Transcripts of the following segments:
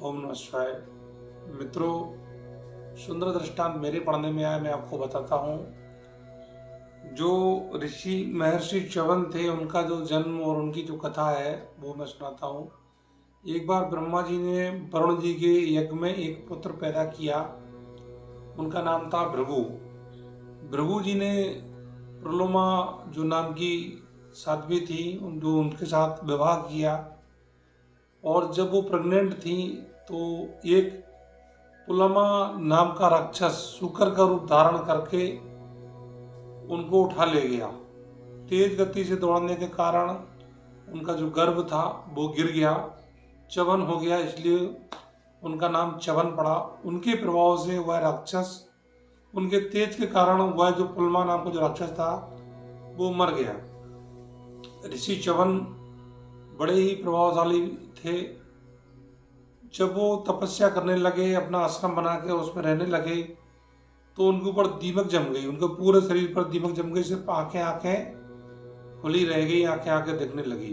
ओम नमः शिवाय। मित्रों, सुंदर दृष्टांत मेरे पढ़ने में आया, मैं आपको बताता हूँ। जो ऋषि महर्षि च्यवन थे, उनका जो जन्म और उनकी जो कथा है वो मैं सुनाता हूँ। एक बार ब्रह्मा जी ने वरुण जी के यज्ञ में एक पुत्र पैदा किया। उनका नाम था भृगु। भृगु जी ने प्रलोमा जो नाम की साध्वी थी, जो उनके साथ विवाह किया। और जब वो प्रेग्नेंट थी तो एक पुलमा नाम का राक्षस शुकर का रूप धारण करके उनको उठा ले गया। तेज गति से दौड़ने के कारण उनका जो गर्भ था वो गिर गया, च्यवन हो गया, इसलिए उनका नाम च्यवन पड़ा। उनके प्रभाव से वह राक्षस, उनके तेज के कारण वह जो पुलमा नाम का जो राक्षस था वो मर गया। ऋषि च्यवन बड़े ही प्रभावशाली थे। जब वो तपस्या करने लगे, अपना आश्रम बना के उसमें रहने लगे, तो उनके ऊपर दीमक जम गई। उनके पूरे शरीर पर दीमक जम गई, सिर्फ आंखें आंखें खुली रह गई, आंखें आंखें दिखने लगी।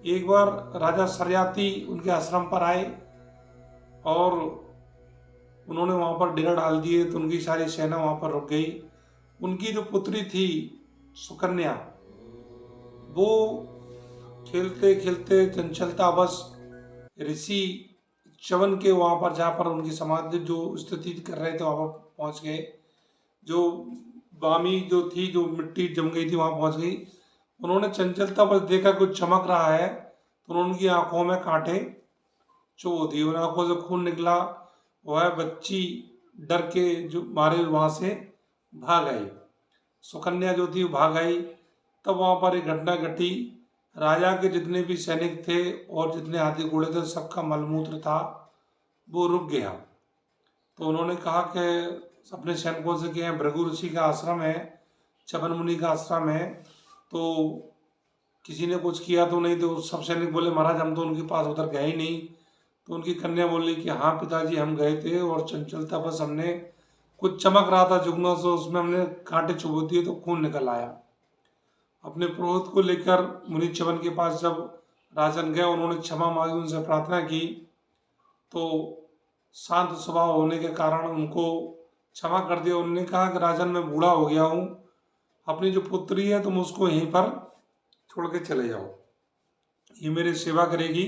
एक बार राजा सरयाती उनके आश्रम पर आए और उन्होंने वहां पर डेरा डाल दिए, तो उनकी सारी सेना वहां पर रुक गई। उनकी जो पुत्री थी सुकन्या, वो खेलते खेलते चंचलता बस ऋषि च्यवन के वहां पर, जहाँ पर उनकी समाधि जो स्थिति कर रहे थे, वहां पर पहुंच गए। जो बामी जो थी, जो मिट्टी जम गई थी, वहां पहुंच गई। उन्होंने चंचलता बस देखा कुछ चमक रहा है, तो उनकी आंखों में कांटे चुभ दिए, उन आंखों से खून निकला। वह बच्ची डर के जो मारे वहां से भाग आई। सुकन्या जो थी वो भाग आई। तब वहां पर एक घटना घटी। राजा के जितने भी सैनिक थे और जितने हाथी घोड़े थे, सबका मलमूत्र था वो रुक गया। तो उन्होंने कहा कि अपने सैनिकों से कि भृगु ऋषि का आश्रम है, च्यवन मुनि का आश्रम है, तो किसी ने कुछ किया तो नहीं। तो सब सैनिक बोले, महाराज हम तो उनके पास उधर गए ही नहीं। तो उनकी कन्या बोली कि हाँ पिताजी, हम गए थे और चंचलता बस हमने कुछ चमक रहा था जुगनों से, उसमें हमने कांटे चुभो दिए तो खून निकल आया। अपने पुरोहित को लेकर मुनि च्यवन के पास जब राजन गए, उन्होंने क्षमा मांगी, उनसे प्रार्थना की, तो शांत स्वभाव होने के कारण उनको क्षमा कर दिया। उन्होंने कहा कि राजन, मैं बूढ़ा हो गया हूँ, अपनी जो पुत्री है तुम उसको यहीं पर छोड़ के चले जाओ, ये मेरी सेवा करेगी।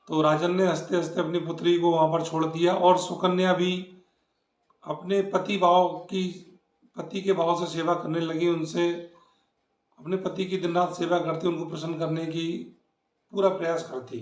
तो राजन ने हंसते हंसते अपनी पुत्री को वहां पर छोड़ दिया। और सुकन्या भी अपने पति के भाव से सेवा करने लगी। उनसे अपने पति की दिन रात सेवा करती, उनको प्रसन्न करने की पूरा प्रयास करती।